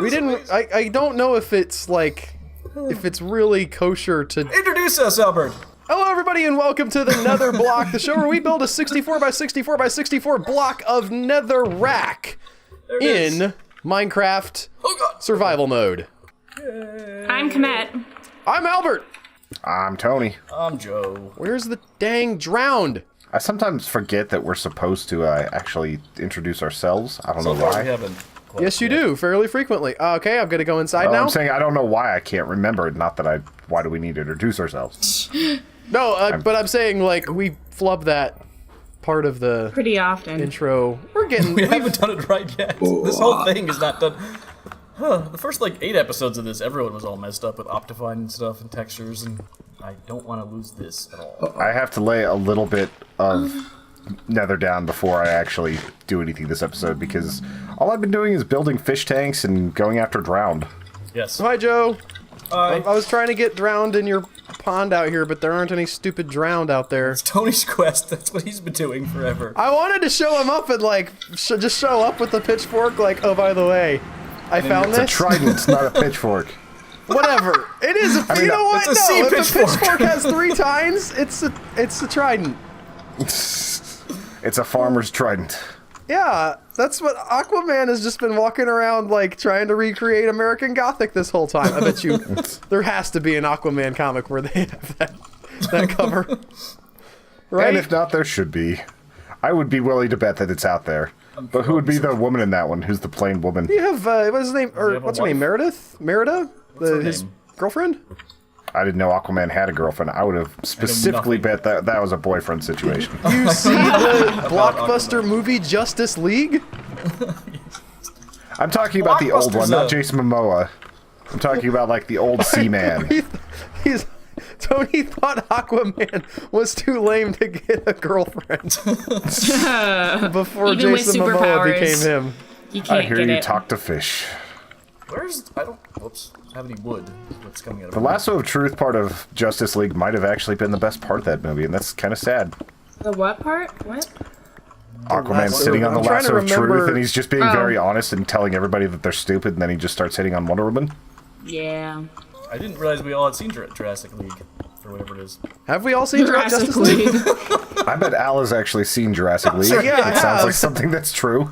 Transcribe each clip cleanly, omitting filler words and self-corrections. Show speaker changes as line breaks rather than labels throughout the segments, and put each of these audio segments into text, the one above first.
We didn't. I don't know if it's like, if it's really kosher to
introduce us, Albert.
Hello, everybody, and welcome to the Netherblock, the show where we build a 64 by 64 by 64 block of netherrack in Minecraft survival mode.
I'm Komette.
I'm Albert.
I'm Tony.
I'm Joe.
Where's the dang drowned?
I sometimes forget that we're supposed to actually introduce ourselves. I don't know why.
We haven't
Yes, you do, fairly frequently. Okay, I'm gonna go inside now.
I'm saying I don't know why I can't remember it. Not that why do we need to introduce ourselves?
No, but I'm saying, like, we flub that part of the
Pretty often.
intro.
We haven't done it right yet. This whole thing is not done. The first, like, 8 episodes of this, everyone was all messed up with Optifine and stuff and textures, and I don't want to lose this at all.
I have to lay a little bit of nether down before I actually do anything this episode, because all I've been doing is building fish tanks and going after drowned.
Yes.
Hi, Joe.
Hi.
I was trying to get drowned in your pond out here, but there aren't any stupid drowned out there.
It's Tony's quest. That's what he's been doing forever.
I wanted to show him up and, like, just show up with the pitchfork, like, oh, by the way, I found this.
It's a trident, not a pitchfork.
Whatever. It is a, you know what?
it's a sea
No, if
pitchfork.
a pitchfork has 3 tines, it's a trident.
It's a farmer's trident.
Yeah, that's what Aquaman has just been walking around, like, trying to recreate American Gothic this whole time. I bet you there has to be an Aquaman comic where they have that cover. Right?
And if not, there should be. I would be willing to bet that it's out there. But who would be the woman in that one? Who's the plain woman?
You have, what's his name? Or what's her name? Meredith? Merida? His girlfriend?
I didn't know Aquaman had a girlfriend. I would have specifically bet that was a boyfriend situation.
You see the blockbuster movie Justice League?
I'm talking about the old one, not Jason Momoa. I'm talking about, like, the old Seaman.
Tony thought Aquaman was too lame to get a girlfriend before
Even with
Jason Momoa
superpowers,
became him.
You can't
I hear
get
you
it.
talk to fish.
I don't have any wood. What's coming out of
The lasso of truth part of Justice League might have actually been the best part of that movie, and that's kind of sad.
The what part? What?
Aquaman's sitting on the
I'm trying to
lasso of
remember-
truth, and he's just being very honest and telling everybody that they're stupid, and then he just starts hitting on Wonder Woman.
Yeah.
I didn't realize we all had seen Jurassic League, or whatever it is.
Have we all seen
Jurassic
Justice League?
I bet Al has actually seen Jurassic League.
Yeah, I
it sounds
have.
like something that's true.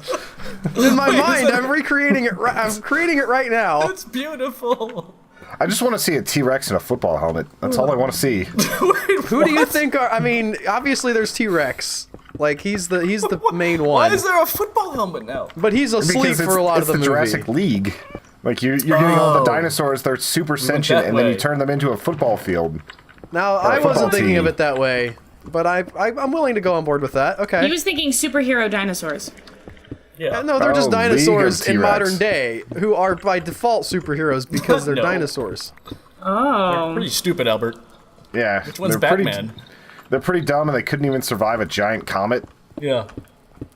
In my mind, I'm recreating it. I'm creating it right now.
It's beautiful.
I just want to see a T-Rex in a football helmet. That's all I want to see.
Who do you think are? I mean, obviously there's T-Rex. Like he's the main one.
Why is there a football helmet now?
But he's asleep
Because
for a lot of the
it's
movie.
Jurassic League. Like, you're getting all the dinosaurs, they're super sentient,
that
and then you
way.
turn them into a football field.
Now,
a
I wasn't
football
thinking
team.
of it that way, but I'm willing to go on board with that. Okay.
He was thinking superhero dinosaurs.
Yeah.
No, they're just
Oh, League of
dinosaurs in
T-Rex.
modern day, who are by default superheroes because they're
No.
dinosaurs.
Oh.
Pretty stupid, Albert.
Yeah.
Which one's
they're
Batman?
They're pretty dumb, and they couldn't even survive a giant comet.
Yeah.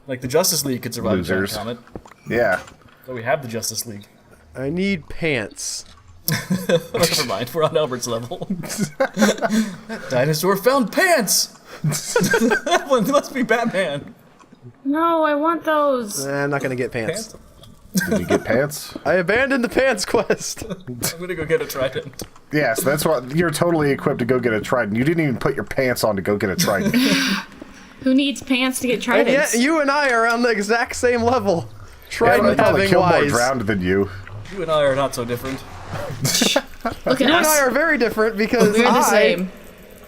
Like the Justice League could survive
Losers.
a giant comet.
Yeah.
So we have the Justice League.
I need pants.
Never mind, we're on Albert's level. Dinosaur found pants! That one must be Batman.
No, I want those.
I'm not gonna get pants.
Did you get pants?
I abandoned the pants quest.
I'm gonna go get a trident.
Yes, that's what you're totally equipped to go get a trident. You didn't even put your pants on to go get a trident.
Who needs pants to get
And
tridents?
yet, you and I are on the exact same level.
I
Trident
probably
having
kill more
wise.
drowned than you.
You and I are not so different.
Look at
You and
us.
I are very different because
We're the
I
same.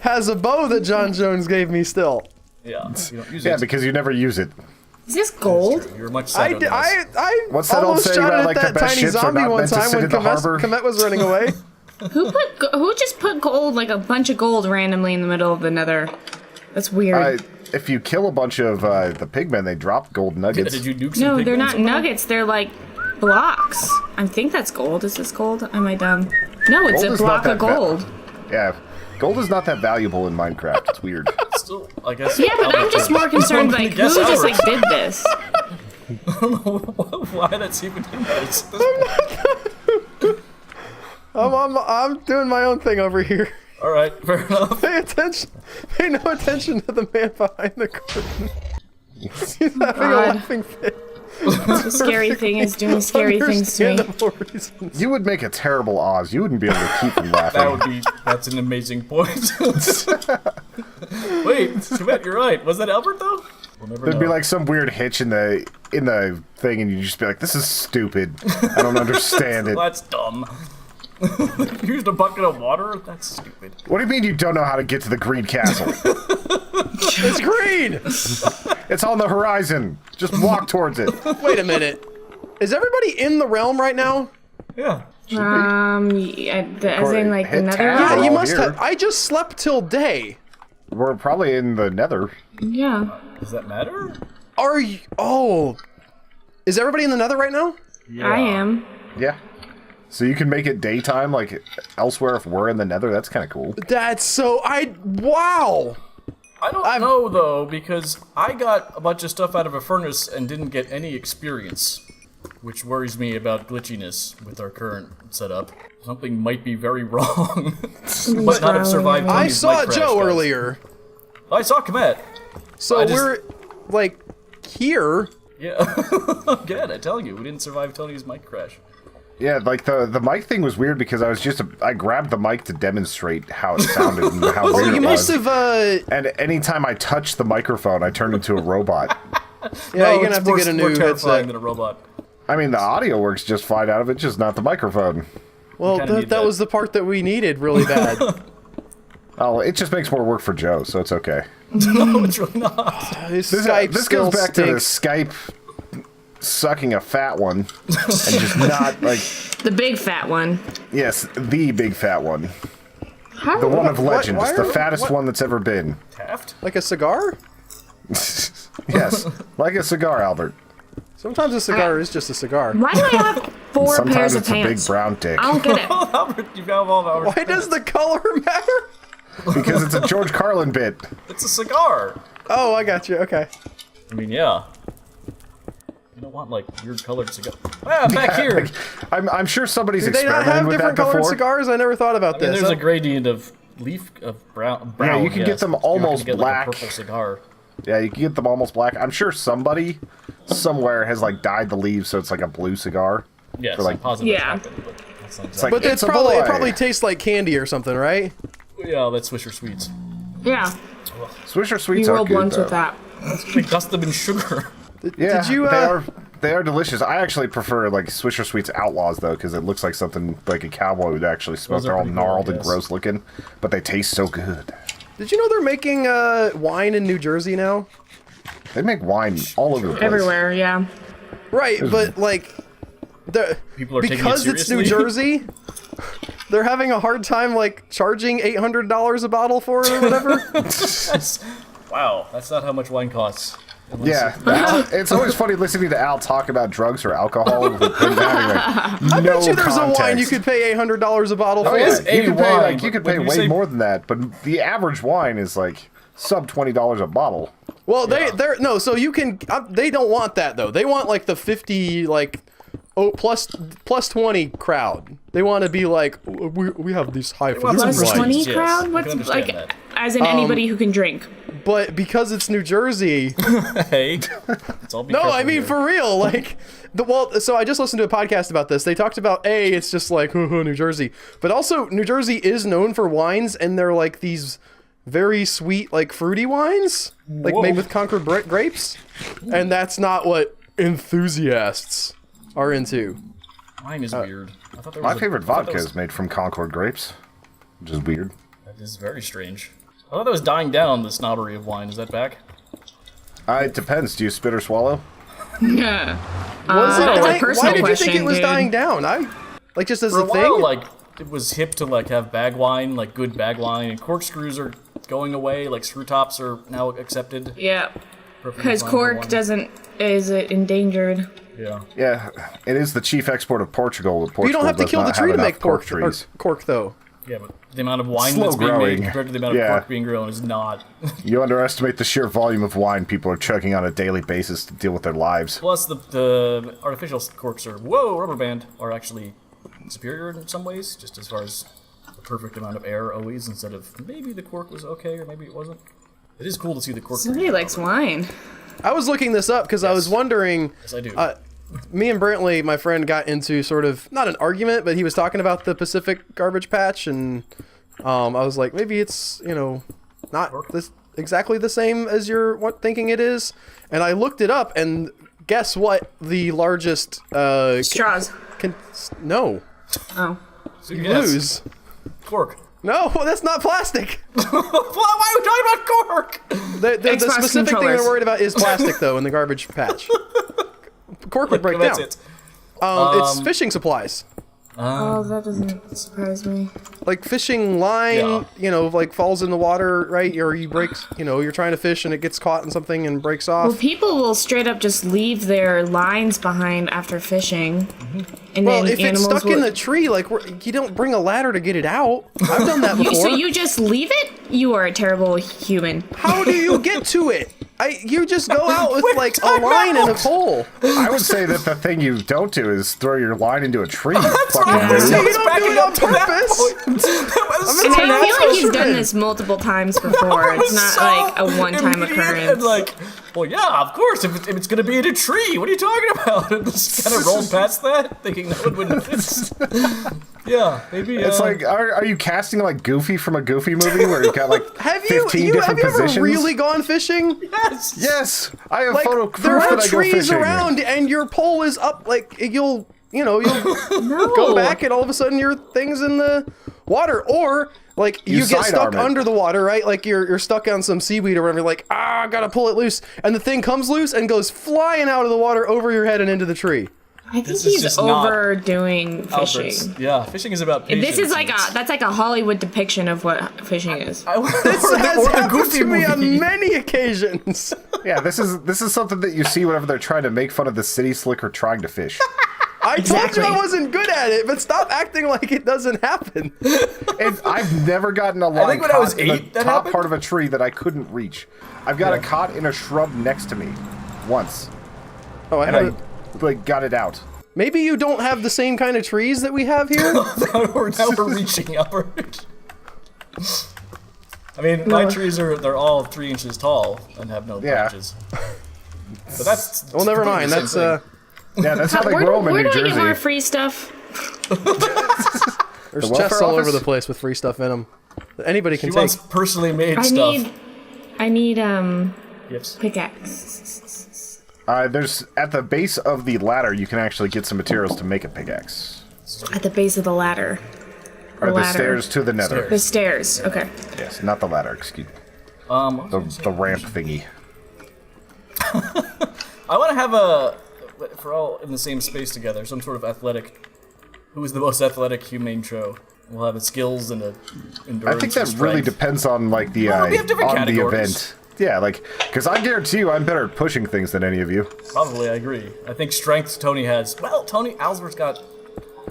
has a bow that John Jones gave me still.
Yeah, you don't use
Yeah,
it.
because you never use it.
Is this gold?
You're much
I,
sadder
did,
than us.
I
What's that old
almost
saying
shot
about,
at
like, the
that
best
tiny
ships are
zombie
not
one
meant to
time
sit
when
in the harbor?
Komette was running away.
Who just put gold, like a bunch of gold, randomly in the middle of the Nether? That's weird.
If you kill a bunch of the pigmen, they drop gold nuggets.
Did you nuke some
No, they're
pigmen
not
somewhere?
nuggets. They're like blocks. I think that's gold. Is this gold? Am I dumb? No, it's
Gold
a
is not
block
that
of gold.
Yeah, gold is not that valuable in Minecraft. It's weird.
Still, I guess.
Yeah, but I'm just more concerned,
I'm
like,
gonna
who
guess
just, like,
Albert.
did this?
Why that's even in this?
I'm doing my own thing over here.
Alright, fair enough.
Pay attention. Pay no attention to the man behind the curtain. He's having a
God.
laughing fit.
The scary thing is doing scary things to me.
Understandable reasons.
You would make a terrible Oz. You wouldn't be able to keep from laughing.
That's an amazing point. Wait, Komette, you're right. Was that Albert though? We'll never
There'd
know.
be like some weird hitch in the thing, and you'd just be like, "This is stupid. I don't understand it."
That's dumb. You used a bucket of water? That's stupid.
What do you mean you don't know how to get to the Green Castle?
It's green!
It's on the horizon. Just walk towards it.
Wait a minute. Is everybody in the realm right now?
Yeah.
Yeah, as in like the
Hit
nether
tab.
Yeah,
realm?
you
all
must
here.
have. I just slept till day.
We're probably in the Nether.
Yeah.
Does that matter?
Are you? Oh. Is everybody in the nether right now?
I am.
Yeah. So you can make it daytime like elsewhere if we're in the Nether. That's kind of cool.
That's so. Wow.
I don't know though, because I got a bunch of stuff out of a furnace and didn't get any experience, which worries me about glitchiness with our current setup. Something might be very wrong. Might not have survived.
I
Tony's
saw
mic crash,
Joe
guys.
earlier.
I saw Komette.
So
I just-
we're like here.
Yeah. Good. I'm telling you, we didn't survive Tony's mic crash.
Yeah, like the mic thing was weird because I grabbed the mic to demonstrate how it sounded and how
Oh,
weird
you
it
must
was.
have.
And anytime I touched the microphone, I turned into a robot.
Yeah, you're
it's
gonna have to get a
more
new
terrifying
headset.
than a robot.
I mean, the audio works just fine out of it, just not the microphone.
Well,
kinda need
that
that.
was the part that we needed really bad.
Oh, it just makes more work for Joe, so it's okay.
No, it's really not.
Skype
This
still
goes back to the
stinks.
Skype sucking a fat one and just not like
The big fat one.
yes, the big fat one,
How?
the one of legend,
why
the
are-
fattest
what-
one that's ever been.
Taft?
Like a cigar?
Yes, like a cigar, Albert.
Sometimes a cigar is just a cigar.
Why do I have 4
Sometimes
pairs of
it's a big
pants?
brown dick
I don't get it.
Albert, you got all Albert.
Why does the color matter?
because it's a George Carlin bit.
It's a cigar.
Oh, I got you. Okay.
I mean, yeah. You don't want like weird colored cigar. Ah, back here.
Like, I'm sure somebody's
Do they not
experimented
have
with that
different colored
before.
cigars? I never thought about
I mean,
this.
there's a gradient of leaf of brown.
Yeah, you can get
yes.
them
You're not gonna
almost
get,
black.
Like a purple cigar.
Yeah, you can get them almost black. I'm sure somebody somewhere has like dyed the leaves so it's like a blue cigar.
Yes,
For, like-
I'm positive
Yeah.
it's happened, but that's not
It's like-
exactly.
But
It's a
it
boy.
probably tastes like candy or something, right?
Yeah, that's Swisher Sweets.
Yeah.
Swisher Sweets
You
are
roll
good
blunts
though.
with that.
They dust them in sugar.
Yeah,
Did you?
they are delicious. I actually prefer like Swisher Sweets Outlaws though, because it looks like something like a cowboy would actually smoke.
Those are
They're all
pretty cool,
gnarled and
yes.
gross looking, but they taste so good.
Did you know they're making wine in New Jersey now?
They make wine all over the place.
Everywhere, yeah.
Right, but like,
People are taking it
because it's New
seriously?
Jersey, they're having a hard time like charging $800 a bottle for it or whatever.
Wow, that's not how much wine costs. Unless
Yeah, it's always funny listening to Al talk about drugs or alcohol with him having like
I
no
bet you there's
context.
a wine you could pay $800 a bottle
Oh,
for.
yeah.
It's a
You could pay
wine,
like you
but
could
when
pay
you
way
say-
more than that, but the average wine is like sub $20 a bottle.
Well, they're no, so you can. They don't want that though. They want like the 50 like plus 20 crowd. They want to be like we have these high
want
fluid
some
Plus
wines.
20
yes, I
crowd?
can
What's
understand
like,
that.
as in anybody who can drink?
But because it's New Jersey,
Hey, let's all be
no,
careful
I mean
here.
for real. Like so I just listened to a podcast about this. They talked about it's just like New Jersey, but also New Jersey is known for wines, and they're like these very sweet, like fruity wines, like
Whoa.
made with Concord grapes, and that's not what enthusiasts are into.
Wine is weird. I thought there was
My favorite
I thought
vodka
that was-
is made from Concord grapes, which is weird.
That is very strange. I thought that was dying down, the snobbery of wine. Is that back?
It depends. Do you spit or swallow?
Yeah.
Was it
that's a
dying?
personal
Why did you think it
question,
was
dude.
dying down? Like just as
For
a
a while,
thing.
like, it was hip to, like, have bag wine, like, good bag wine, and corkscrews are going away, like, screw tops are now accepted.
Yeah.
Perfectly
Because
fine for
cork
wine.
is it endangered?
Yeah.
Yeah, it is the chief export of Portugal. But
But you don't
Portugal
have to
does
kill the
not
tree
have
to make
enough
pork
trees.
cork though.
Yeah, but the amount of wine
Slow
that's being
growing.
made compared to the amount of
Yeah.
cork being grown is not.
You underestimate the sheer volume of wine people are chugging on a daily basis to deal with their lives.
Plus, the artificial corks are, rubber band, are actually superior in some ways, just as far as the perfect amount of air always, instead of maybe the cork was okay or maybe it wasn't. It is cool to see the cork.
Somebody likes wine.
I was looking this up because I was wondering.
Yes, I do.
Me and Brantley, my friend, got into sort of not an argument, but he was talking about the Pacific garbage patch, and I was like, maybe it's not this exactly the same as you're thinking it is. And I looked it up, and guess what? The largest
Straws.
No.
Oh.
You lose.
Cork.
No, that's not plastic.
Why are we talking about cork?
The
Xbox
specific thing
controllers.
they're worried about is plastic, though, in the garbage patch. Cork would break
That's
down.
it.
It's fishing supplies.
Oh, that doesn't surprise me.
Like fishing line,
Yeah.
like falls in the water, right? Or you break, you're trying to fish and it gets caught in something and breaks off.
Well, people will straight up just leave their lines behind after fishing. And
Well,
then
if it's
animals
stuck
will...
in the tree, like you don't bring a ladder to get it out. I've done that before.
So you just leave it? You are a terrible human.
How do you get to it? You just go out with like a line and a pole.
I would say that the thing you don't do is throw your line into a tree.
That's
Fucking
what I was
dude.
saying. You don't
backing
do it on
up to that
purpose.
point. That was
And
so
I feel like
natural.
you've done this multiple times before. It's not like a one-time
immediate
occurrence.
And like, well, yeah, of course. If it's going to be in a tree, what are you talking about? And just kind of rolled past that, thinking that would win this. Yeah, maybe.
It's like, are you casting like Goofy from a Goofy movie where you got like 15
have
different
you ever
positions?
really gone fishing?
yes.
Yes, I have
Like
photo proof
there are
that I go
trees
fishing.
around and your pole is up. Like you'll
No.
go back and all of a sudden your thing's in the water, or like you get stuck
sidearm it.
under the water, right? Like you're stuck on some seaweed or whatever. You're like, I gotta pull it loose, and the thing comes loose and goes flying out of the water over your head and into the tree.
I think
This is
he's
just not
overdoing
Albert's.
fishing.
Yeah, fishing is about patience.
This is like that's like a Hollywood depiction of what fishing is.
This has happened to me on many occasions.
Yeah, this is something that you see whenever they're trying to make fun of the city slicker trying to fish.
I
Exactly.
told you I wasn't good at it, but stop acting like it doesn't happen.
And I've never gotten a line
think when I was
caught in the
8 that
top
happened.
part of a tree that I couldn't reach. I've got it caught in a shrub next to me once,
Oh, I
and
had
I like got it out.
Maybe you don't have the same kind of trees that we have here.
now we're reaching Albert. I mean, my trees they're all 3 inches tall and have no
Yeah.
branches. But that's
Well, never mind.
the same
That's
thing.
Yeah, that's how they
Where
grow them in
do
New
I get more
Jersey.
free stuff?
there's
The
chests
welfare
all over
office?
the place with free stuff in them. That anybody can
She
take.
wants personally made
I
stuff.
need
Gifts.
pickaxe.
There's at the base of the ladder, you can actually get some materials to make a pickaxe.
At the base of the ladder.
Or the
ladder.
stairs to the nether.
The stairs. Okay.
Yes, not the ladder. Excuse me.
What was I
The,
gonna say?
the ramp thingy.
I want to have if we're all in the same space together, some sort of athletic. Who is the most athletic humane show? We'll have the skills and the endurance.
I think that
and
really
strength.
depends on like the
Well, we have different
on the
categories.
event. Yeah, like because I guarantee you, I'm better at pushing things than any of you.
Probably, I agree. I think strength Tony has. Well, Albert's got.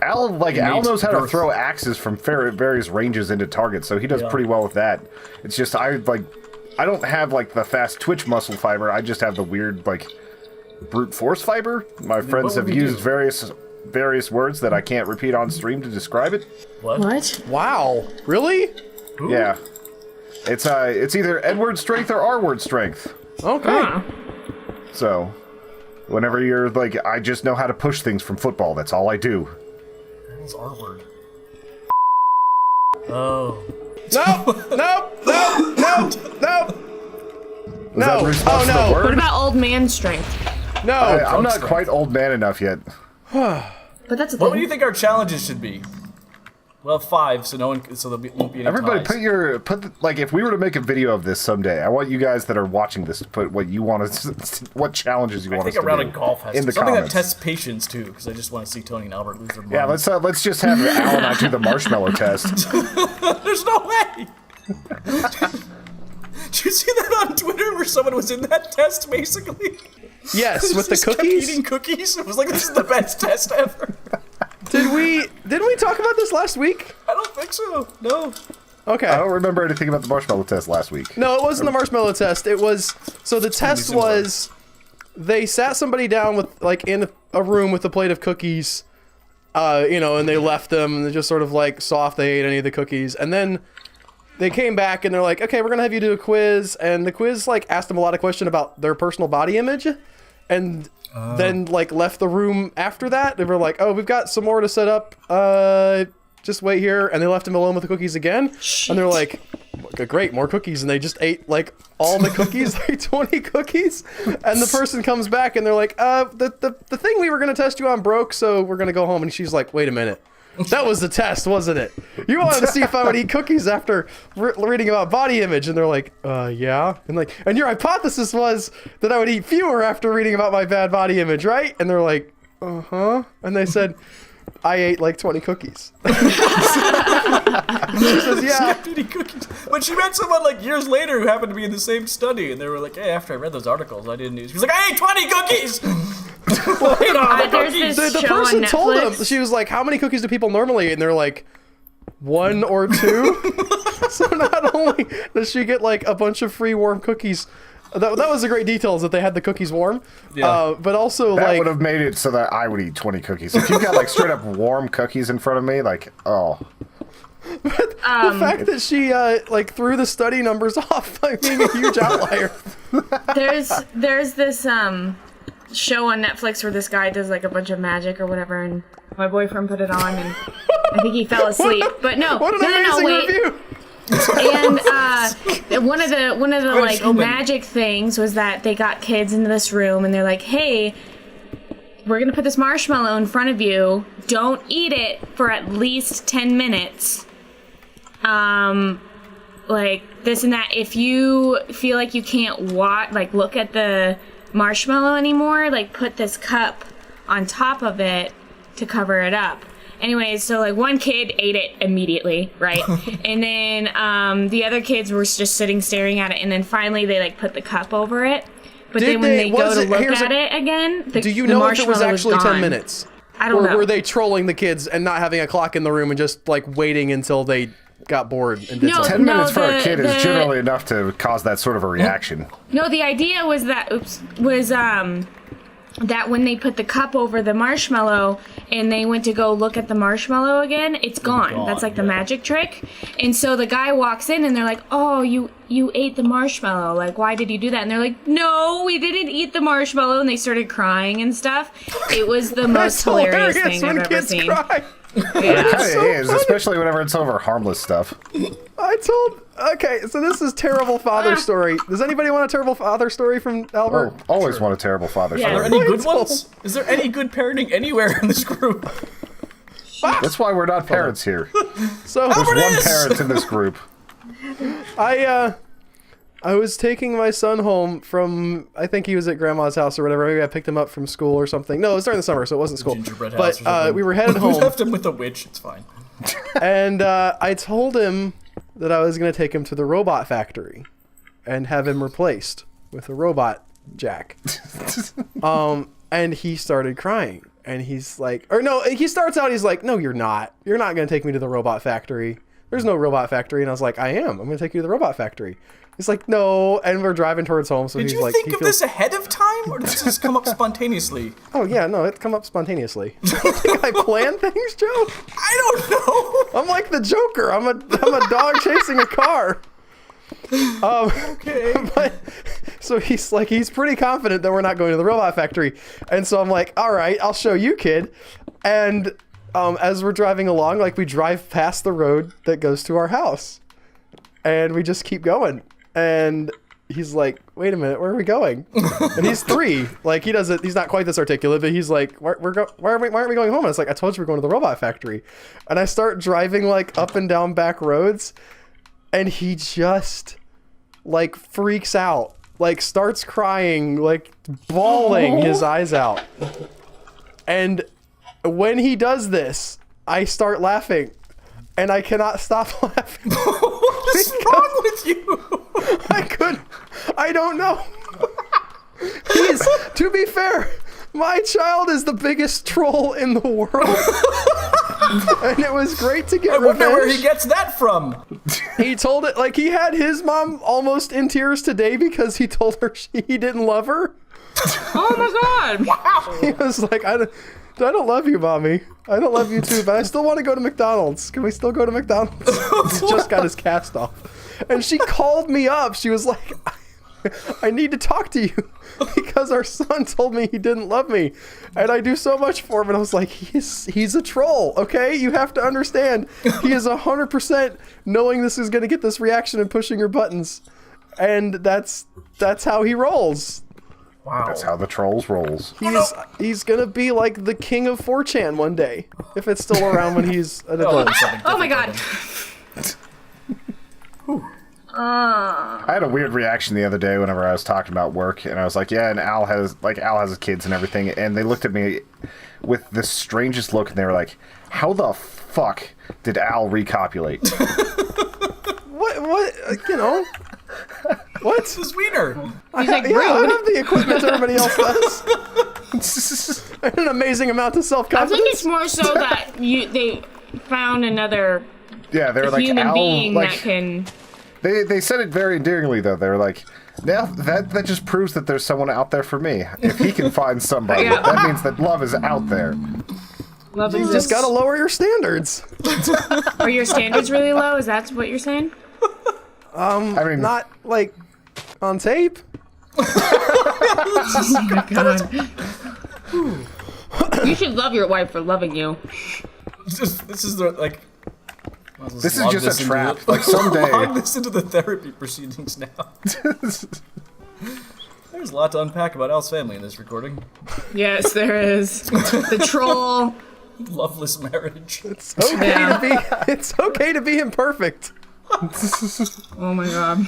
Al
Innate
knows how to
girth.
throw axes from various ranges into targets, so he does
Yeah.
pretty well with that. It's just I don't have like the fast twitch muscle fiber. I just have the weird like brute force fiber. My friends
what
have
would we
used
do?
various words that I can't repeat on stream to describe it.
What?
Wow, really?
Yeah, it's either N-word strength or R-word strength.
Okay.
Huh.
So whenever you're like, I just know how to push things from football. That's all I do.
What's our word? Oh.
No.
Was
No.
that in response
Oh,
to
no.
the word?
What about old man strength?
No.
I'm not
strength.
quite old man enough yet.
But that's a
What do
thing.
you think our challenges should be? Well, 5, so there won't be any
Everybody,
ties.
like if we were to make a video of this someday, I want you guys that are watching this to put what you want to, what challenges you
I
want us
think
to
a round
do
of golf has
in the
something
comments.
that tests patience too, because I just want to see Tony and Albert lose their minds.
Yeah, let's just have Al and I do the marshmallow test.
There's no way. Did you see that on Twitter where someone was in that test basically?
Yes, with the
Just kept
cookies.
eating cookies. It was like this is the best test ever.
Didn't we talk about this last week?
I don't think so. No.
Okay.
I don't remember anything about the marshmallow test last week.
No, it wasn't the marshmallow test. It was the test
similar.
was they sat somebody down with like in a room with a plate of cookies, and they left them and they just sort of like saw if they ate any of the cookies, and then they came back and they're like, okay, we're gonna have you do a quiz, and the quiz like asked them a lot of questions about their personal body image, and then like left the room after that. They were like, oh, we've got some more to set up. Just wait here, and they left him alone with the cookies again.
Shit.
And they're like, great, more cookies, and they just ate like all the cookies, like 20 cookies. And the person comes back and they're like, the thing we were gonna test you on broke, so we're gonna go home. And she's like, wait a minute. That was the test, wasn't it? You wanted to see if I would eat cookies after reading about body image. And they're like, yeah. And your hypothesis was that I would eat fewer after reading about my bad body image, right? And they're like, uh-huh. And they said, I ate like 20 cookies. She says, yeah.
20 cookies. But she met someone like years later who happened to be in the same study, and they were like, hey, after I read those articles, I didn't eat. She was like, I ate 20 cookies!
The person told them, she was like, how many cookies do people normally eat? And they're like, 1 or 2. So not only does she get like a bunch of free warm cookies, that was the great details that they had the cookies warm, but also
that
like
would have made it so that I would eat 20 cookies. If you got like straight up warm cookies in front of me, like, oh.
But the fact that she like threw the study numbers off by being a huge outlier.
There's this show on Netflix where this guy does like a bunch of magic or whatever, and my boyfriend put it on, and I think he fell asleep. But no, wait.
Review.
And one of the like magic things was that they got kids into this room, and they're like, hey, we're gonna put this marshmallow in front of you. Don't eat it for at least 10 minutes. Like this and that. If you feel like you can't look at the marshmallow anymore, like put this cup on top of it to cover it up. Anyways, so like one kid ate it immediately, right? And then the other kids were just sitting staring at it, and then finally they like put the cup over it. But then when they go to look at it again,
do you know if it was actually 10 minutes?
I don't know.
Or were they trolling the kids and not having a clock in the room and just like waiting until they got bored and did something?
10 minutes for a kid is generally enough to cause that sort of a reaction.
No, the idea was that that when they put the cup over the marshmallow and they went to go look at the marshmallow again, it's gone. That's like the magic trick. And so the guy walks in and they're like, oh, you ate the marshmallow. Like, why did you do that? And they're like, no, we didn't eat the marshmallow. And they started crying and stuff. It was the most hilarious thing I've ever seen.
Cry.
Yeah.
It kind of is, especially whenever it's over harmless stuff.
Okay, so this is terrible father story. Does anybody want a terrible father story from Albert?
Oh, always want a terrible father
Yeah.
Are
story.
there any good ones? Is there any good parenting anywhere in this group?
That's why we're not parents here.
So
There's one parent in this group.
I was taking my son home from, I think he was at grandma's house or whatever. Maybe I picked him up from school or something. No, it was during the summer, so it wasn't school.
Gingerbread house or
But
something.
we were headed home.
We left him with a witch. It's fine.
And I told him that I was going to take him to the robot factory and have him replaced with a robot Jack. And he started crying. And he's like, or no, he starts out, he's like, no, you're not. You're not going to take me to the robot factory. There's no robot factory. And I was like, I am. I'm going to take you to the robot factory. He's like, no. And we're driving towards home. So
Did
he's
you
like,
think of this ahead of time, or did this just come up spontaneously?
Oh, yeah, no, it come up spontaneously. You think I plan things, Joe?
I don't know.
I'm like the Joker. I'm a dog chasing a car.
Okay.
But so he's pretty confident that we're not going to the robot factory. And so I'm like, all right, I'll show you, kid. And as we're driving along, like we drive past the road that goes to our house. And we just keep going. And he's like, wait a minute, where are we going? And he's 3. Like he's not quite this articulate, but he's like, why aren't we going home? And it's like, I told you we're going to the robot factory. And I start driving like up and down back roads. And he just like freaks out, like starts crying, like bawling his eyes out. And when he does this, I start laughing. And I cannot stop laughing.
What is wrong with you?
I don't know. To be fair, my child is the biggest troll in the world. And it was great to get revenge.
I wonder where he gets that from.
He told it, like he had his mom almost in tears today because he told her he didn't love her.
Oh my god!
He was like, I don't love you, Mommy. I don't love you too, but I still want to go to McDonald's. Can we still go to McDonald's? He just got his cast off. And she called me up. She was like, I need to talk to you because our son told me he didn't love me. And I do so much for him. And I was like, he's a troll, okay? You have to understand. He is 100% knowing this is going to get this reaction and pushing your buttons. And that's how he rolls.
Wow.
That's how the trolls rolls.
He's gonna be like the king of 4chan one day, if it's still around when he's an adult.
Oh my god!
I had a weird reaction the other day whenever I was talking about work, and I was like, yeah, and Al has his kids and everything, and they looked at me with the strangest look, and they were like, how the fuck did Al recopulate?
What, you know? What?
This is wiener.
He's like,
Yeah, I
rude.
have the equipment everybody else does. An amazing amount of
I
self-confidence.
think it's more so that they found another
Yeah, they were like,
human
Al,
being
like,
that can.
They said it very endearingly, though. They were like, now that just proves that there's someone out there for me. If he can find somebody,
Yeah.
that means that love is out there.
Love
You just gotta lower your standards.
Are your standards really low? Is that what you're saying?
I mean,
Not, like, on tape.
Oh my god. You should love your wife for loving you.
This is the, like...
this is just a trap. Like, someday...
Log this into the therapy proceedings now. There's a lot to unpack about Al's family in this recording.
Yes, there is. The troll.
Loveless marriage.
It's okay to be imperfect.
Oh my god.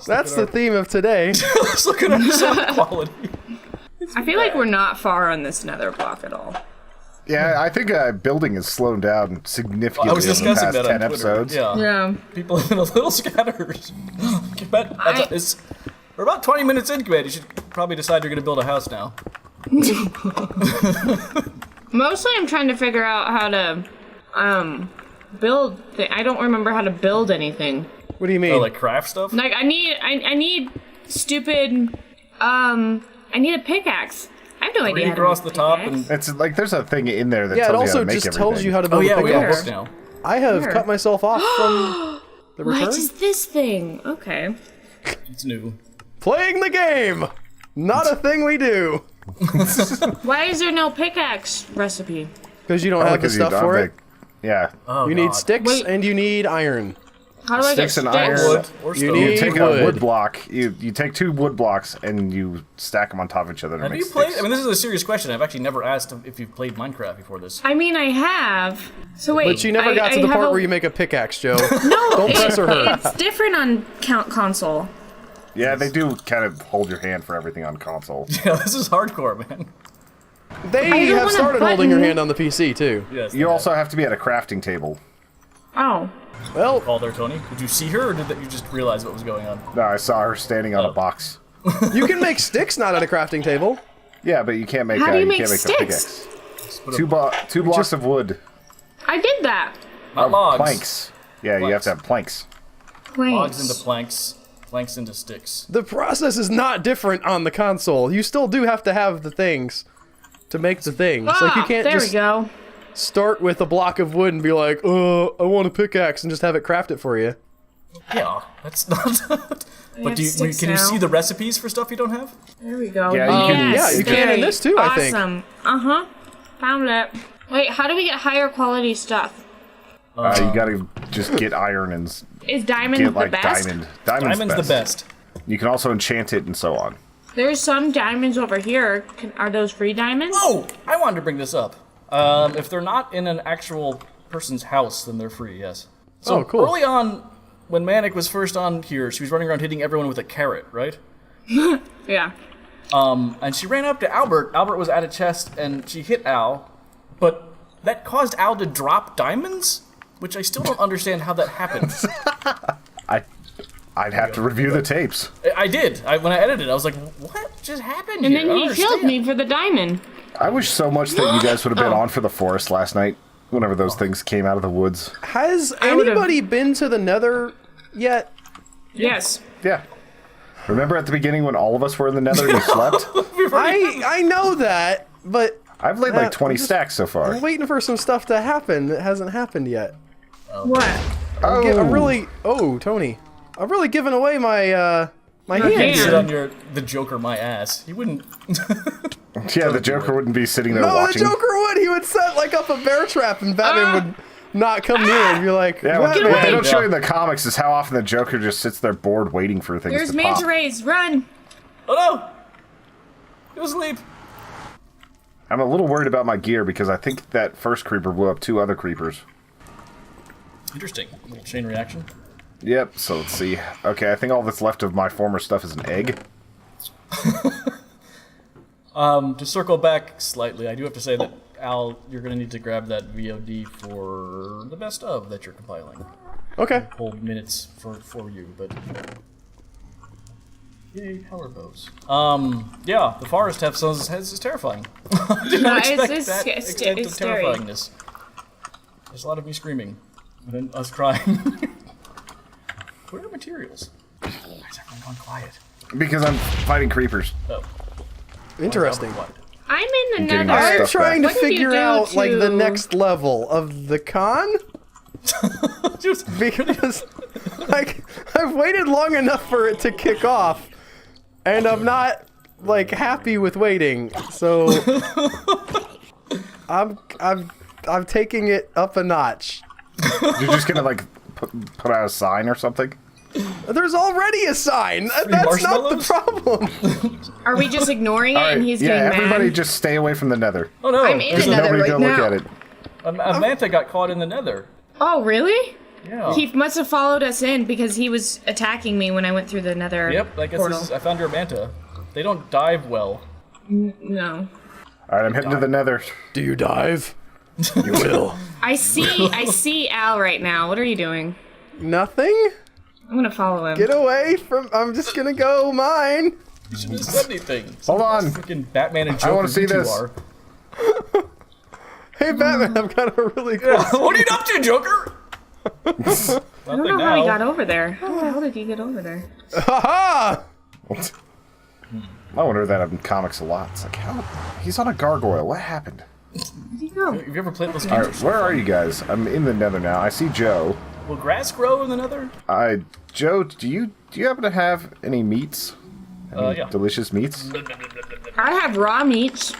That's the theme of today.
Let's look at our sound quality.
I feel like we're not far on this nether block at all.
Yeah, I think building has slowed down significantly
I was
in the
discussing
past
that
10
on Twitter.
episodes.
Yeah. People have been a little scattered. Komette, we're about 20 minutes in, Komette. You should probably decide you're going to build a house now.
Mostly I'm trying to figure out how to build I don't remember how to build anything.
What do you mean?
Oh, like craft stuff?
Like I need stupid I need a pickaxe. I have no idea how to
across
make
the top
pickaxe.
and...
It's like there's a thing in there that
Yeah, it
tells you how
also
to make
just
everything.
tells you how to
Oh
build
yeah,
a
we have
pickaxe.
book now.
I have
Where?
cut myself off from the return.
What is this thing? Okay.
It's new.
Playing the game! Not a thing we do.
Why is there no pickaxe recipe?
Because you don't have the
Because you
stuff
don't
for
make-
it.
Yeah.
Oh,
You need
God.
sticks
Wait.
and you need iron.
How do I get
Sticks and
sticks?
iron.
Wood or
You
stone.
need-
You take
wood.
a wood block, you take 2 wood blocks, and you stack them on top of each other to
Have
make
you played?
sticks.
I mean, this is a serious question. I've actually never asked if you've played Minecraft before this.
I mean, I have. So wait.
But you never got to the part where you make a pickaxe, Joe.
No,
Don't press or hurt.
it's different on console.
Yeah, they do kind of hold your hand for everything on console.
Yeah, this is hardcore, man.
They
don't
have
want a
started holding your
button.
hand on the PC, too.
Yes.
You also have to be at a crafting table.
Oh.
Well,
Call there, Tony. Did you see her, or did you just realize what was going on?
No, I saw her standing on a box.
you can make sticks not at a crafting table.
Yeah, but you can't make.
How do you
you
make
can't make
sticks?
a pickaxe.
Put a-
Two blocks of wood.
I did that.
Not logs.
Planks. Yeah, you have to have planks.
Logs into planks. Planks into sticks.
The process is not different on the console. You still do have to have the things to make the things. Like you can't
there
just
we go.
start with a block of wood and be like, I want a pickaxe, and just have it craft it for you.
Yeah, that's not. But do you,
sticks
can you
now.
see the recipes for stuff you don't have?
There we go.
Yeah, you can-
yeah, you can in
very
this too, I think.
Awesome. Uh-huh. Found it. Wait, how do we get higher quality stuff?
You gotta just get iron and
Is diamond
get
the
like
best?
diamond.
Diamond's the best.
You can also enchant it and so on.
There's some diamonds over here. Are those free diamonds?
Oh, I wanted to bring this up. If they're not in an actual person's house, then they're free, yes. So
Oh, cool.
early on, when Manic was first on here, she was running around hitting everyone with a carrot, right?
Yeah.
And she ran up to Albert. Albert was at a chest, and she hit Al, but that caused Al to drop diamonds? Which I still don't understand how that happened.
I'd have to review the tapes.
I did. When I edited it, I was like, what just happened
And
here?
then
I
he
don't
killed
understand.
me for the diamond.
I wish so much that you guys would have been
Oh.
on for the forest last night. Whenever those things came out of the woods.
Has
I would've-
anybody been to the Nether yet?
Yes.
Yeah. Remember at the beginning when all of us were in the Nether and you slept?
I know that, but
I've laid like 20 stacks so far.
I'm waiting for some stuff to happen that hasn't happened yet.
What?
Tony. I'm really giving away my my
Your
hand.
hand.
Sit on the Joker, my ass. He wouldn't.
Yeah, the Joker wouldn't be sitting there
No,
watching.
the Joker would. He would set like up a bear trap, and Batman would not come near. And you're like,
Yeah,
what?
what they don't show
Yeah.
in the comics is how often the Joker just sits there bored waiting for things
There's
to
manta
pop.
rays. Run.
Oh no! He was asleep.
I'm a little worried about my gear because I think that first creeper blew up 2 other creepers.
Interesting. Little chain reaction.
Yep, so let's see. Okay, I think all that's left of my former stuff is an egg.
To circle back slightly, I do have to say that, Al, you're going to need to grab that VOD for the best of that you're compiling.
Okay.
Hold minutes for you, but... Yay, power bows. Yeah, the forest episodes is terrifying. I did not expect that extent of
scary.
terrifyingness. There's a lot of me screaming, and then us crying. What are materials? Why is everyone gone quiet?
Because I'm fighting creepers.
Oh.
Interesting.
What?
I'm in the
getting my
Nether.
I'm
stuff
trying
back.
to
What did you
figure
do
out like the
to-
next level of the con
Just
because like I've waited long enough for it to kick off, and I'm not like happy with waiting. So I'm taking it up a notch.
You're just gonna like put out a sign or something?
There's already a sign. That's not the
marshmallows?
problem.
Are we just ignoring it
Alright,
and he's
yeah,
getting
everybody
mad?
just stay away from the Nether.
oh no!
I'm in
There's
the Nether
nobody
right
gonna look
now.
at it.
A manta got caught in the Nether.
Oh, really?
Yeah.
He must have followed us in because he was attacking me when I went through the Nether
Yep. I guess
portal.
I found your manta. They don't dive well.
No.
Alright, I'm heading to the Nether.
Do you dive? You will.
I see Al right now. What are you doing?
Nothing?
I'm gonna follow him.
Get away from. I'm just gonna go mine.
You shouldn't have said anything.
Hold on.
Freaking Batman and Joker.
wanna see
you two
this.
Are.
Hey, Batman, I've got a really cool.
What are you up to, Joker?
I don't know how he got over there. How the hell did he get over there?
Haha!
I wonder that in comics a lot. It's like, how? He's on a gargoyle. What happened?
Where'd he go?
Have you ever played those games?
Alright, where are you guys? I'm in the Nether now. I see Joe.
Will grass grow in the Nether?
Joe, do you happen to have any meats? Any
Yeah.
delicious meats?
I have raw meats.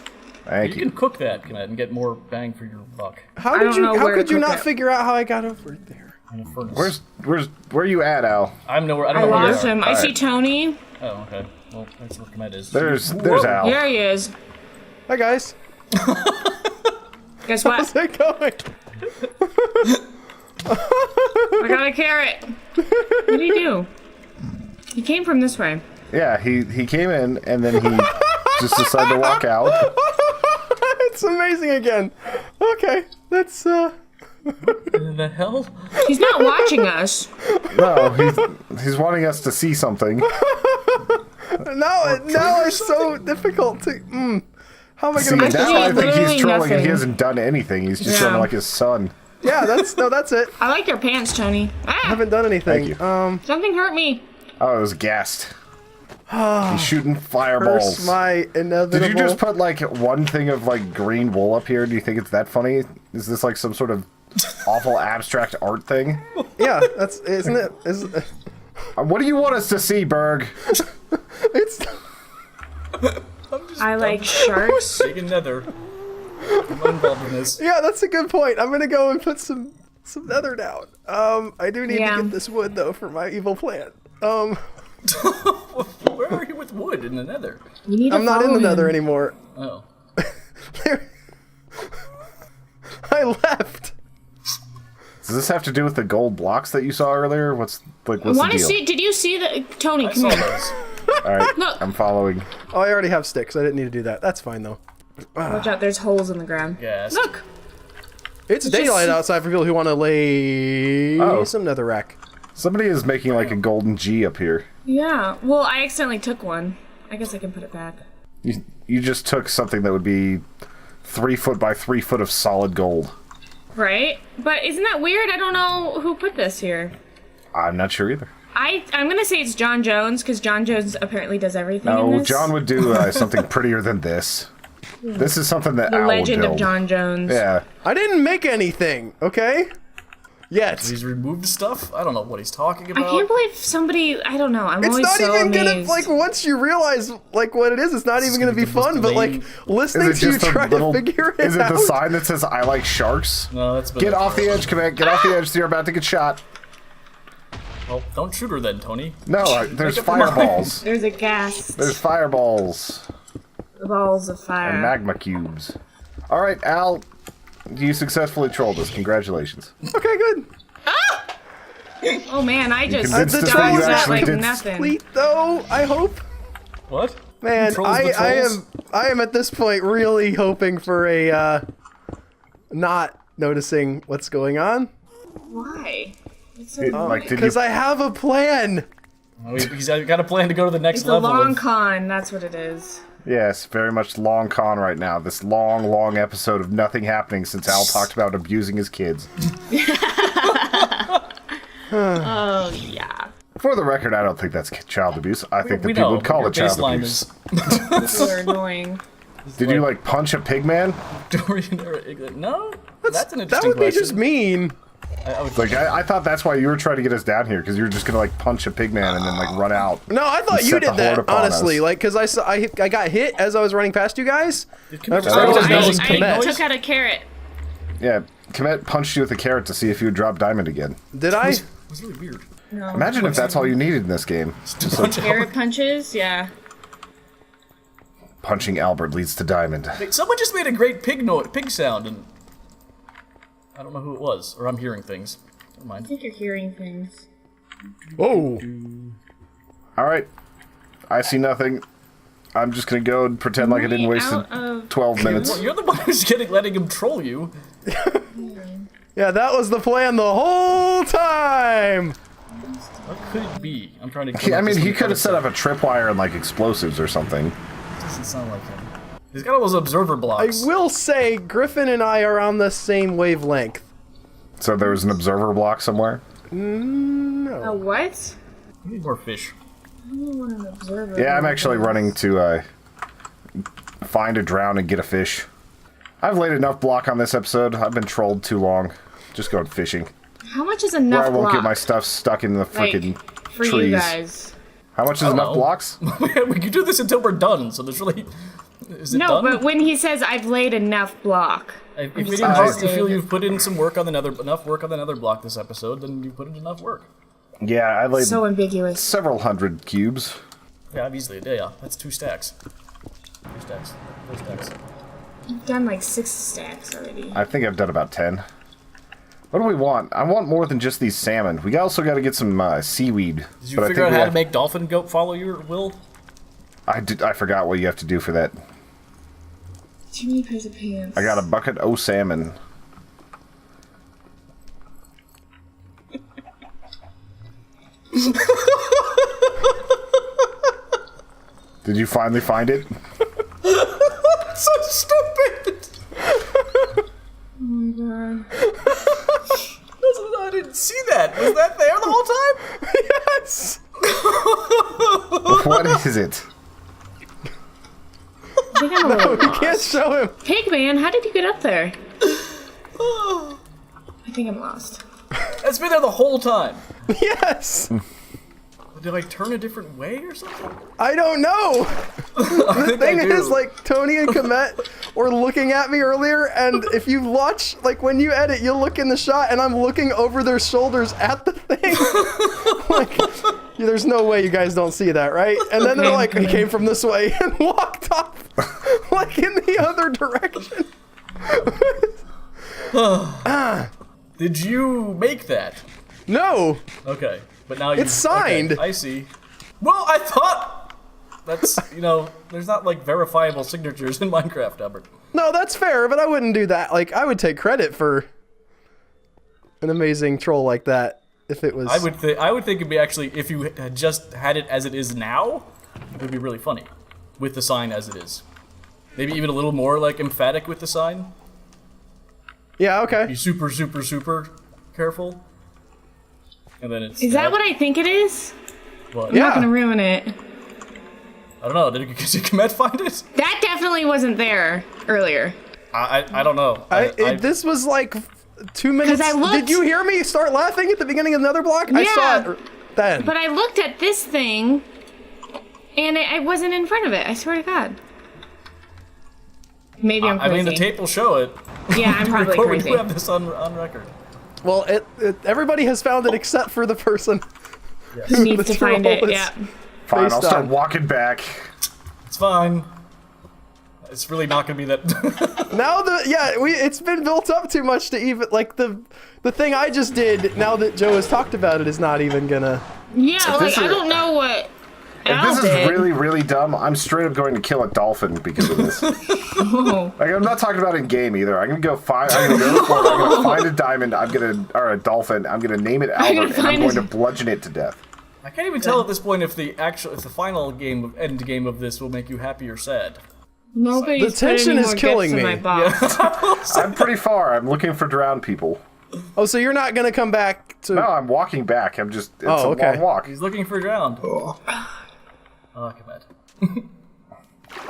Thank
You
you.
can cook that, Komette, and get more bang for your buck.
How
I
did
don't
you?
know
How
where to
could you
cook
not
it.
figure out how I got over there?
In a furnace.
Where you at, Al?
I'm nowhere. I
I
don't know where
lost
they are.
him. I see
Alright.
Tony.
Oh, okay. Well, that's where Komette is.
There's
Whoa.
Al.
There he is.
Hi guys.
Guess
How's
what?
it going?
I got a carrot. What did he do? He came from this way.
Yeah, he came in and then he just decided to walk out.
It's amazing again. Okay, that's
In the hell?
He's not watching us.
No, he's wanting us to see something.
now it's so difficult to. How am I
See,
gonna make
see
this?
now I think
literally
he's trolling and he
nothing.
hasn't done anything. He's just
Yeah.
showing like his son.
Yeah, that's it.
I like your pants, Tony.
I
Ah!
haven't done anything.
Thank you.
Something hurt me.
Oh, it was gassed. He's shooting fireballs.
Curse my inevitable.
Did you just put like one thing of like green wool up here? Do you think it's that funny? Is this like some sort of awful abstract art thing?
Yeah, that's isn't it?
What do you want us to see, Berg?
It's.
I like sharks.
Big and Nether. I'm not involved in this.
Yeah, that's a good point. I'm gonna go and put some nether down. I do need
Yeah.
to get this wood though for my evil plan.
Where are you with wood in the Nether?
You need to
I'm not in
follow
the nether
him.
anymore.
Oh.
I left.
Does this have to do with the gold blocks that you saw earlier? What's the
Want to
deal?
see? Did you see the Tony?
I
Come
saw
here.
those.
All right,
Look.
I'm following.
Oh, I already have sticks. I didn't need to do that. That's fine though.
Watch out! There's holes in the ground.
Yes.
Look.
It's
just-
daylight outside for people who want to lay
Oh.
some netherrack.
Somebody is making like a golden G up here.
Yeah. Well, I accidentally took one. I guess I can put it back.
You just took something that would be 3 foot by 3 foot of solid gold.
Right? But isn't that weird? I don't know who put this here.
I'm not sure either.
I'm gonna say it's John Jones, because John Jones apparently does everything in
No,
this.
John would do something prettier than this. This is something that
The
Al would
Legend
build.
of John Jones.
Yeah.
I didn't make anything, okay? Yet.
He's removed stuff? I don't know what he's talking about.
I can't believe somebody. I don't know. I'm
It's
always
not
so
even gonna,
amazed.
like, once you realize, like, what it is, it's not even gonna be
gonna be the most
fun, but, like,
lame-
listening to you try to figure it out.
Is it the sign that says, I like sharks?
No, that's been
Get off the edge, Komette. Get off the edge. You're about to get shot.
Well, don't shoot her then, Tony.
No, there's
Make up your mind.
fireballs.
There's a gas.
There's fireballs.
Balls of fire.
And magma cubes. Alright, Al. You successfully trolled us. Congratulations.
Okay, good.
Oh man, I just
convinced
The
us
troll
dodged
is
that
actually
like
did
nothing.
complete, though, I hope.
What?
Man,
Trolls the trolls?
I am at this point really hoping for a, not noticing what's going on.
Why? It's so
Like, did you
Because I have a plan.
Oh, he's got a plan to go to the next
It's a
level.
long
of-
con, that's what it is.
Yes, very much long con right now. This long, long episode of nothing happening since Al talked about abusing his kids.
Oh yeah.
For the record, I don't think that's child abuse. I think that
we
people
know,
would call
your
it child
baseline
abuse.
People are annoying.
Did you, like, punch a pig man?
Dorian or Iglet? No? That's an interesting
That would be
question.
just mean.
I would
Like, I thought that's why you were trying to get us down here, because you were just gonna, like, punch a pig man and then, like, run out.
No, I thought
And
you
set the
did that,
horde upon
honestly.
us.
Like, because I got hit as I was running past you guys.
Komette
I
start
was
with
just
those
I
Komette.
noise?
took out a carrot.
Yeah, Komette punched you with a carrot to see if you would drop diamond again.
Did I?
It was really weird.
No.
Imagine if that's all you needed in this game. Just like,
Carrot punches, yeah.
punching Albert leads to diamond.
Wait, someone just made a great pig sound, and I don't know who it was, or I'm hearing things. Never
I
mind.
think you're hearing things.
Whoa.
Alright, I see nothing. I'm just gonna go and pretend like I didn't waste
Out of
12 minutes.
Well, you're the one who's letting him troll you.
Yeah, that was the plan the whole time.
What could it be? I'm trying to.
I mean, he could have set up a tripwire and, like, explosives or something.
Doesn't sound like him. He's got all those observer
I
blocks.
will say Griffin and I are on the same wavelength.
So there was an observer block somewhere?
A what?
We need more fish.
I don't want an observer.
Yeah, I'm actually running to find a drown and get a fish. I've laid enough block on this episode. I've been trolled too long. Just going fishing.
How much is
Where
enough
I won't
block?
get my stuff stuck in the freaking
for
trees.
you guys.
How much is
don't
enough
know.
blocks?
we could do this until we're done. So there's really. Is it
No,
done?
but when he says I've laid enough block,
If
I'm
you,
just
didn't
interested.
you feel you've put in some work on enough work on the nether block this episode, then you put in enough work.
Yeah, I laid
so ambiguous.
several hundred cubes.
Yeah, I've easily. Yeah, that's 2 stacks. 2 stacks. 4 stacks.
You've done like 6 stacks already.
I think I've done about 10. What do we want? I want more than just these salmon. We also got to get some seaweed.
Did you
but
figure
I
out
think
how to make dolphin goat follow your will?
I forgot what you have to do for that.
Too many pairs of pants.
I got a bucket o' salmon. Did you finally find it?
So stupid!
Oh my god.
I didn't see that. Was that there the whole time?
Yes.
What is it?
I think I'm a little
We
lost.
can't show him.
Pigman, how did you get up there? I think I'm lost.
It's been there the whole time.
Yes.
Did I turn a different way or something?
I don't know. The thing is, like, Tony and Komette were looking at me earlier, and if you watch, like, when you edit, you'll look in the shot, and I'm looking over their shoulders at the thing. Like, there's no way you guys don't see that, right? And then they're like, he came from this way and walked off, like, in the other direction.
Did you make that?
No.
Okay, but now you.
It's signed.
Okay, I see. Well, I thought that's there's not like verifiable signatures in Minecraft, Albert.
No, that's fair, but I wouldn't do that. Like, I would take credit for an amazing troll like that if it was.
I would think it'd be actually if you had just had it as it is now, it would be really funny with the sign as it is. Maybe even a little more like emphatic with the sign.
Yeah. Okay.
Be super, super, super careful. And then it's...
Is that what I think it is?
What?
I'm not gonna ruin it.
I don't know. Did Komette find it?
That definitely wasn't there earlier.
I don't know.
This was like 2 minutes.
I looked-
Did you hear me start laughing at the beginning of Netherblock?
Yeah.
I saw it then.
But I looked at this thing, and I wasn't in front of it. I swear to God. Maybe I'm crazy.
I mean, the tape will show it.
Yeah, I'm probably
We
crazy.
do have this on record.
Well, everybody has found it except for the person
Who needs
the
to find
troll
it?
is
Yeah.
Fine,
based
I'll start
on.
walking back.
It's fine. It's really not gonna be that.
Now it's been built up too much to even like the thing I just did. Now that Joe has talked about it, is not even gonna.
Yeah,
this
I
is-
don't know what
If
Al
this is
did.
really, really dumb, I'm straight up going to kill a dolphin because of this.
Oh.
Like, I'm not talking about in game either. I'm gonna go for it. I'm gonna find a diamond. Or a dolphin. I'm gonna name it Albert, and I'm going to bludgeon it to death.
I can't even tell at this point if the final end game of this will make you happy or sad.
Nobody's
The tension
put any
is
more
killing
gifts in
me.
my box.
I'm pretty far. I'm looking for drowned people.
Oh, so you're not gonna come back to?
No, I'm walking back. It's
Oh,
a
okay.
long walk.
He's looking for drowned. Oh, Komette.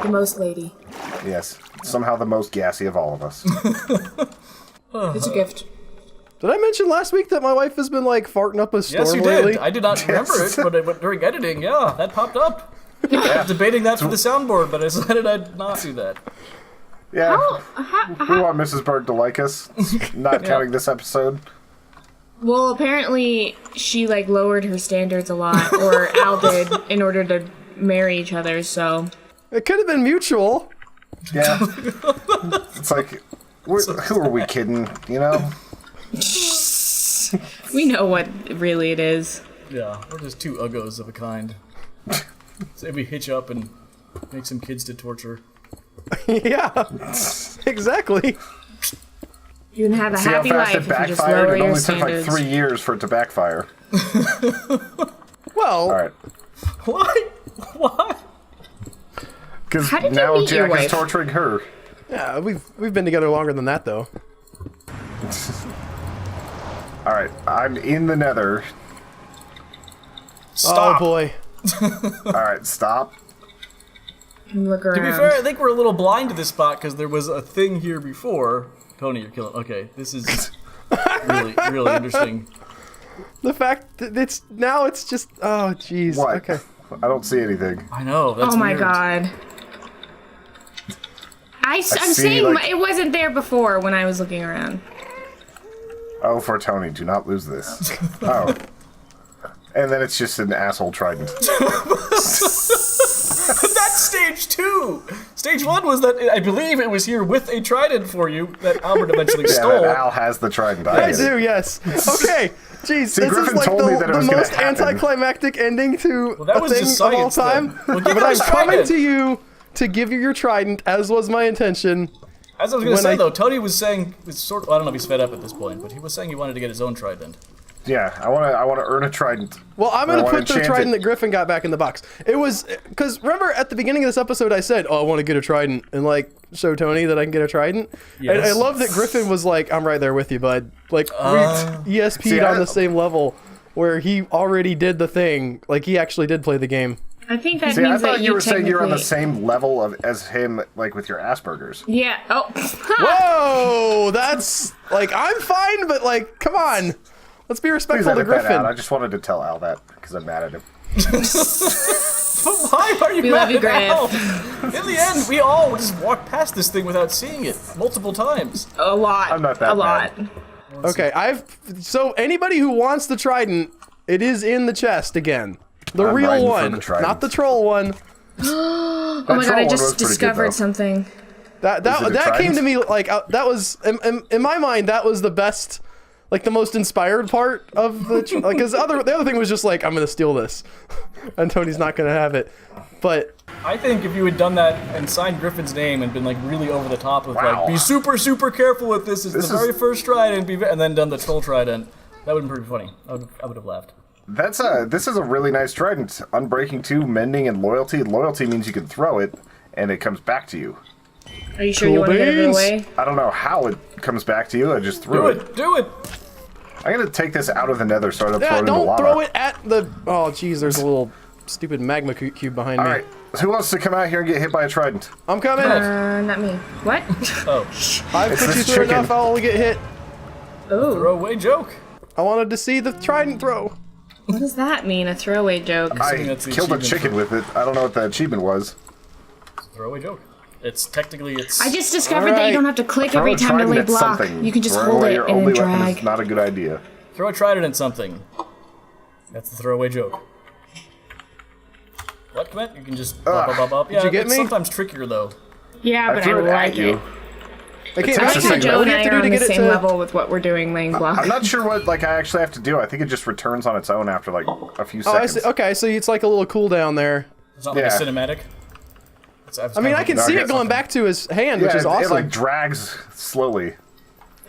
The most lady.
Yes, somehow the most gassy of all of us.
It's a gift.
Did I mention last week that my wife has been like farting up a storm
Yes, you
lately?
did. I did not remember it, but during editing, yeah, that popped up. I was debating that for the soundboard, but I decided I'd not do that.
Yeah, we want Mrs. Bird to like us, not counting this episode.
Well, apparently she like lowered her standards a lot, or Al did, in order to marry each other. So
It could have been mutual.
Yeah, it's like, who are we kidding? You know?
we know what really it is.
Yeah, we're just two uggos of a kind. Say we hitch up and make some kids to torture.
Yeah, exactly.
You can have a
See how
happy
fast
life
it
if you just
backfired?
lower
It
your
only took like
standards.
3 years for it to backfire.
Well,
All right.
Why? Why?
Because
How did you
now
meet your
Jack is
wife?
torturing her.
yeah, we've been together longer than that though.
All right, I'm in the nether.
Stop.
Oh boy.
All right, stop.
Look around.
To be fair, I think we're a little blind to this spot because there was a thing here before. Tony, you're killing. Okay, this is really, really interesting.
The fact that it's just oh jeez.
What?
Okay.
I don't see anything.
I know. That's
Oh my
weird.
god. I'm
see,
saying
like-
it wasn't there before when I was looking around.
Oh, for Tony, do not lose this. Oh. And then it's just an asshole trident.
That's stage 2. Stage 1 was that I believe it was here with a trident for you that Albert eventually
Yeah,
stole.
that Al has the trident.
I
get
do,
it.
yes. Okay. Jeez, this is
Griffin
like
told me that it
the
was gonna
most
happen.
anticlimactic ending to
that
a
was
thing
just
of all
science, then.
time.
Well, give
But
her
I'm
a
coming
trident.
to you to give you your trident, as was my intention.
As I was going to
when
say,
I-
though, Tony was saying, I don't know if he's fed up at this point, but he was saying he wanted to get his own trident.
Yeah, I want to earn a trident.
Well, I'm
I
going to
wanna
put the
enchant
trident
it.
that Griffin got back in the box. It was because remember at the beginning of this episode I said, "Oh, I want to get a trident," and like show Tony that I can get a trident.
Yes.
And I love that Griffin was like, "I'm right there with you, bud." Like we ESP'd
See,
on
I-
the same level, where he already did the thing. Like he actually did play the game.
I think that
See, I
means
thought
that
you were saying you were on the
technically-
same level as him, like with your Asperger's.
Yeah. Oh.
Whoa, that's like I'm fine, but like, come on, let's be
Please
respectful to
edit that out. I
Griffin.
just wanted to tell Al that because I'm mad at him.
Why are you
We
mad
love you,
at Al? In the end, we all just walked past this thing without seeing it multiple times.
A lot.
I'm not that
A lot.
mad.
Okay, so anybody who wants the trident, it is in the chest again. The
I'm
real
riding for
one,
the trident.
not the troll one.
Oh my god! I just discovered something.
That
Is it a
that came
trident?
to me like that was in my mind that was the best, like the most inspired part of the like because the other thing was just like I'm gonna steal this, and Tony's not gonna have it, but
I think if you had done that and signed Griffin's name and been like really over the top with
Wow.
like, be super, super careful with this, it's
This
the
is-
very first trident, and then done the troll trident, that would have been pretty funny. I would have laughed.
This is a really nice trident. Unbreaking 2, mending, and loyalty. Loyalty means you can throw it, and it comes back to you.
Are you sure you want to get it
beans.
away?
I don't know how it comes back to you. I just threw
Do
it.
it! Do it!
I'm gonna take this out of the nether so I don't throw it in the
Don't
lava.
throw it at the... Oh, jeez, there's a little stupid magma cube behind me.
Alright, who wants to come out here and get hit by a trident?
I'm coming.
Not me. What?
Oh.
I've put you through enough, I'll get hit.
Oh.
Throwaway joke.
I wanted to see the trident throw.
What does that mean? A throwaway joke?
assuming
I
that's the
killed a
achievement
chicken
for-
with it. I don't know what the achievement was.
Throwaway joke. It's technically it's.
I just discovered that you
Alright.
don't have to click
Throw
every
a
time to
trident
lay
at
block.
something.
You can just
Throw
hold
away
it
your
and then
only weapon
drag.
is not a good idea.
Throw a trident in something. That's the throwaway joke. What, Komette? You can just bop, bop, bop, bop. Yeah,
you get
it's
me?
sometimes trickier though.
Yeah, but I
threw it at
like
you.
it.
I can't
takes
I
a
like
imagine
how
second.
Joe
what
and
do you have
I
to
are
do
on
to
the
get it
same
to...
level with what we're doing laying block.
I'm not sure what I actually have to do. I think it just returns on its own after like a few
Oh, I
seconds.
see. Okay, so it's like a little cooldown there.
It's not like a
Yeah.
cinematic.
I mean, I can see it going back to his hand, which is
It
awesome.
like drags slowly.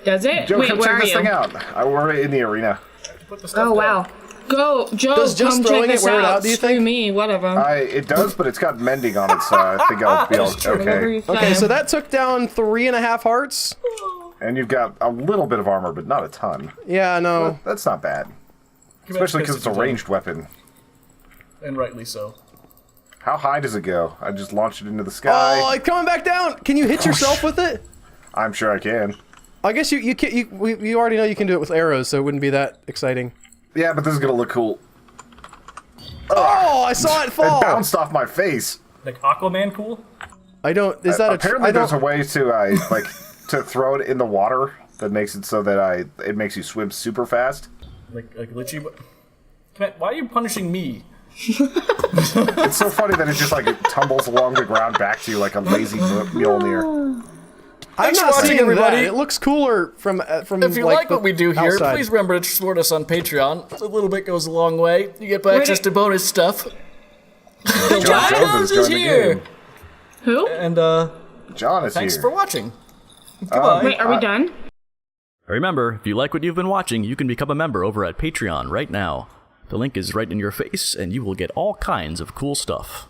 Does it?
Joe,
Wait,
come
where
check
are
this
you?
thing out. We're in the arena.
Put the stuff
Oh,
down.
wow. Go, Joe,
Does just
come
throwing
check
it
this
wear it
out.
out, do you
Screw
think?
me, whatever.
It does, but it's got mending on it, so I think I'll be
Whatever
okay.
you say.
Okay, so that took down 3.5 hearts.
And you've got a little bit of armor, but not a ton.
Yeah, no.
That's not bad.
Komette
Especially because it's a
pissed you
ranged weapon.
And rightly so.
How high does it go? I just launched it into the sky.
Oh, it's coming back down. Can you hit yourself with it?
I'm sure I can.
I guess you already know you can do it with arrows, so it wouldn't be that exciting.
Yeah, but this is gonna look cool.
Oh, I saw it fall.
It bounced off my face.
Like Aquaman cool?
I don't. Is that
Apparently,
I don't,
there's a way to like to throw it in the water that makes it so that it makes you swim super fast.
Like glitchy? Komette, why are you punishing me?
It's so funny that it just like it tumbles along the ground back to you like a lazy Mjolnir.
I'm
Thanks for
not
watching,
seeing
everybody.
that. It looks cooler from
If you like
the
what we do here,
outside.
please remember to support us on Patreon. A little bit goes a long way. You get access to bonus stuff.
John
Jones is
joined the
here!
game.
Who?
And
John is
thanks
here.
for watching. Goodbye.
Wait, are we done?
Remember, if you like what you've been watching, you can become a member over at Patreon right now. The link is right in your face, and you will get all kinds of cool stuff.